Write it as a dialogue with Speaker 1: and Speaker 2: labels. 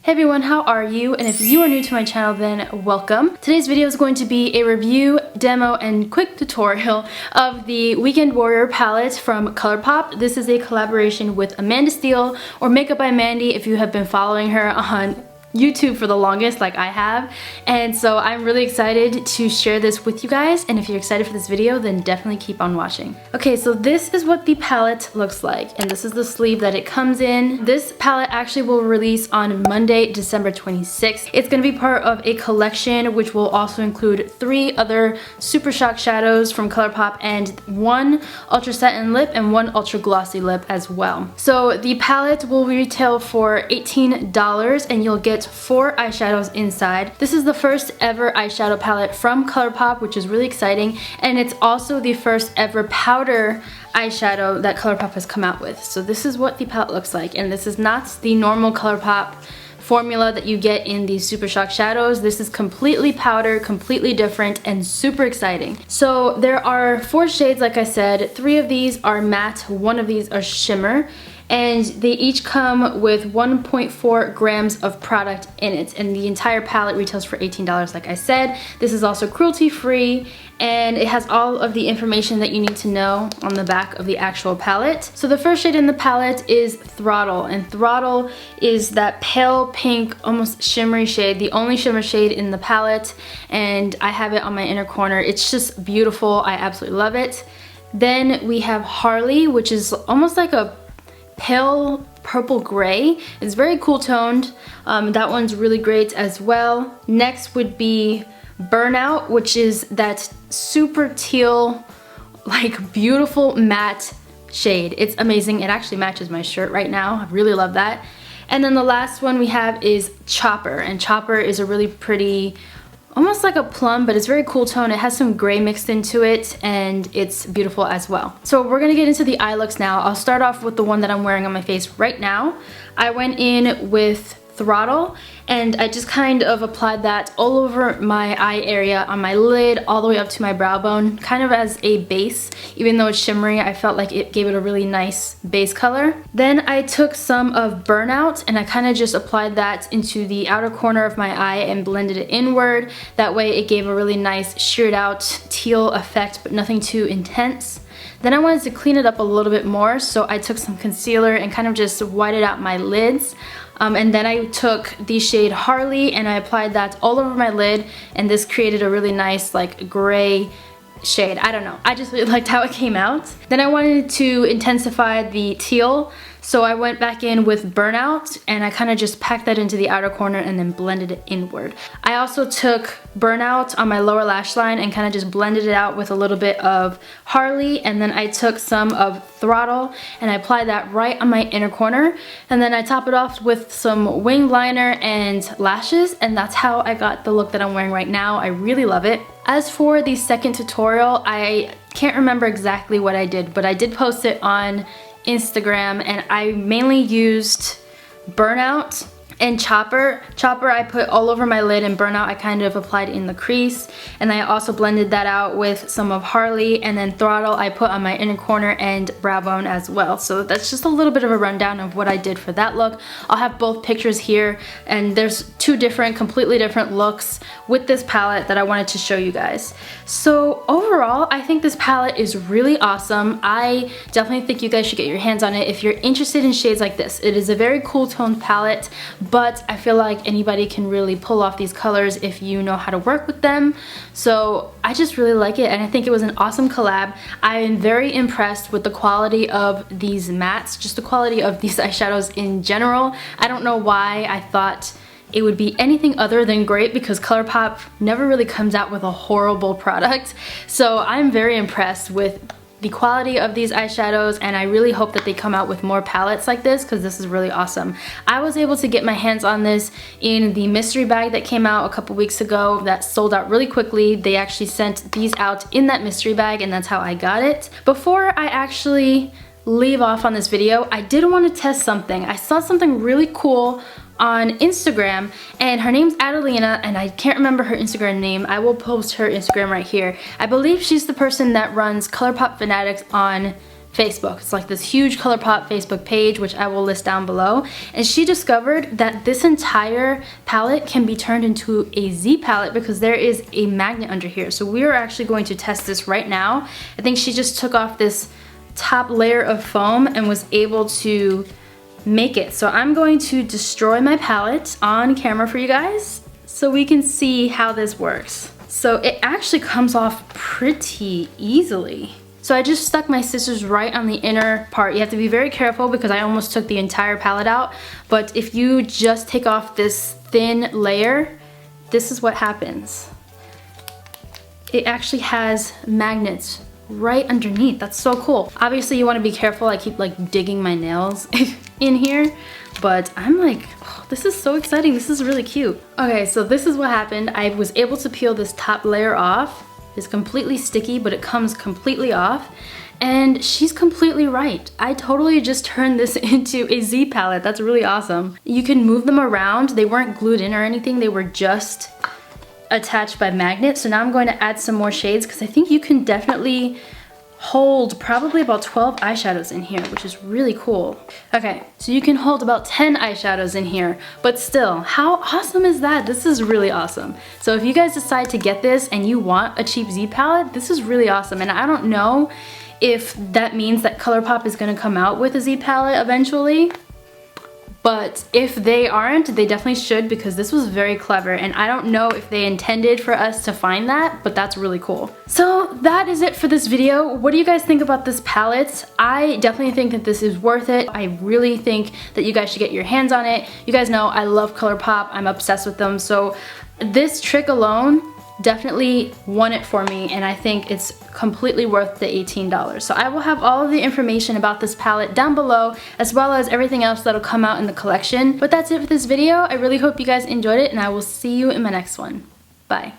Speaker 1: Hey everyone, how are you? And if you are new to my channel, then welcome. Today's video is going to be a review, demo, and quick tutorial of the Weekend Warrior palette from Colourpop. This is a collaboration with Amanda Steele, or Makeup by Mandy if you have been following her on YouTube for the longest, like I have. And so I'm really excited to share this with you guys, and if you're excited for this video, then definitely keep on watching. Okay, so this is what the palette looks like, and this is the sleeve that it comes in. This palette actually will release on Monday, December 26th. It's going to be part of a collection which will also include 3 other Super Shock shadows from Colourpop and 1 Ultra Satin lip and 1 Ultra Glossy lip as well. So the palette will retail for $18 and you'll get 4 eyeshadows inside. This is the first ever eyeshadow palette from Colourpop, which is really exciting, and it's also the first ever powder eyeshadow that Colourpop has come out with. So this is what the palette looks like, and this is not the normal Colourpop formula that you get in these Super Shock shadows. This is completely powder, completely different, and super exciting. So there are 4 shades, like I said. 3 of these are matte, 1 of these are shimmer, and they each come with 1.4 grams of product in it, and the entire palette retails for $18, like I said. This is also cruelty-free, and it has all of the information that you need to know on the back of the actual palette. So the first shade in the palette is Throttle, and Throttle is that pale pink, almost shimmery shade, the only shimmer shade in the palette, and I have it on my inner corner. It's just beautiful. I absolutely love it. Then we have Harley, which is almost like a pale purple gray. It's very cool toned. That one's really great as well. Next would be Burnout, which is that super teal, like beautiful matte shade. It's amazing. It actually matches my shirt right now. I really love that. And then the last one we have is Chopper, and Chopper is a really pretty, almost like a plum, but it's very cool tone. It has some gray mixed into it, and it's beautiful as well. So we're gonna get into the eye looks now. I'll start off with the one that I'm wearing on my face right now. I went in with Throttle, and I just kind of applied that all over my eye area, on my lid, all the way up to my brow bone, kind of as a base. Even though it's shimmery, I felt like it gave it a really nice base color. Then I took some of Burnout, and I kind of just applied that into the outer corner of my eye and blended it inward. That way it gave a really nice sheared out teal effect, but nothing too intense. Then I wanted to clean it up a little bit more, so I took some concealer and kind of just whited out my lids. And then I took the shade Harley and I applied that all over my lid, and this created a really nice like gray shade. I don't know, I just really liked how it came out. Then I wanted to intensify the teal, so I went back in with Burnout and I kind of just packed that into the outer corner and then blended it inward. I also took Burnout on my lower lash line and kind of just blended it out with a little bit of Harley, and then I took some of Throttle and I applied that right on my inner corner, and then I top it off with some wing liner and lashes, and that's how I got the look that I'm wearing right now. I really love it. As for the second tutorial, I can't remember exactly what I did, but I did post it on Instagram, and I mainly used Burnout and Chopper. Chopper I put all over my lid, and Burnout I kind of applied in the crease, and I also blended that out with some of Harley, and then Throttle I put on my inner corner and brow bone as well. So that's just a little bit of a rundown of what I did for that look. I'll have both pictures here, and there's 2 different, completely different looks with this palette that I wanted to show you guys. So overall, I think this palette is really awesome. I definitely think you guys should get your hands on it if you're interested in shades like this. It is a very cool toned palette, but I feel like anybody can really pull off these colors if you know how to work with them. So I just really like it, and I think it was an awesome collab. I am very impressed with the quality of these mattes, just the quality of these eyeshadows in general. I don't know why I thought it would be anything other than great, because Colourpop never really comes out with a horrible product. So I'm very impressed with the quality of these eyeshadows, and I really hope that they come out with more palettes like this, because this is really awesome. I was able to get my hands on this in the mystery bag that came out a couple weeks ago that sold out really quickly. They actually sent these out in that mystery bag, and that's how I got it. Before I actually leave off on this video, I did want to test something. I saw something really cool on Instagram, and her name's Adelina, and I can't remember her Instagram name. I will post her Instagram right here. I believe she's the person that runs Colourpop Fanatics on Facebook. It's like this huge Colourpop Facebook page, which I will list down below. And she discovered that this entire palette can be turned into a Z palette because there is a magnet under here. So we are actually going to test this right now. I think she just took off this top layer of foam and was able to make it. So I'm going to destroy my palette on camera for you guys so we can see how this works. So it actually comes off pretty easily. So I just stuck my scissors right on the inner part. You have to be very careful because I almost took the entire palette out. But if you just take off this thin layer, this is what happens. It actually has magnets right underneath. That's so cool. Obviously you want to be careful. I keep like digging my nails in here, but I'm like, oh, this is so exciting. This is really cute. Okay, so this is what happened. I was able to peel this top layer off. It's completely sticky, but it comes completely off. And she's completely right. I totally just turned this into a Z palette. That's really awesome. You can move them around. They weren't glued in or anything. They were just attached by magnets. So now I'm going to add some more shades because I think you can definitely hold probably about 12 eyeshadows in here, which is really cool. Okay, so you can hold about 10 eyeshadows in here, but still, how awesome is that? This is really awesome. So if you guys decide to get this and you want a cheap Z palette, this is really awesome. And I don't know if that means that Colourpop is gonna come out with a Z palette eventually, but if they aren't, they definitely should because this was very clever and I don't know if they intended for us to find that, but that's really cool. So that is it for this video. What do you guys think about this palette? I definitely think that this is worth it. I really think that you guys should get your hands on it. You guys know I love Colourpop. I'm obsessed with them. So this trick alone definitely won it for me and I think it's completely worth the $18. So I will have all of the information about this palette down below as well as everything else that'll come out in the collection. But that's it for this video. I really hope you guys enjoyed it and I will see you in my next one. Bye.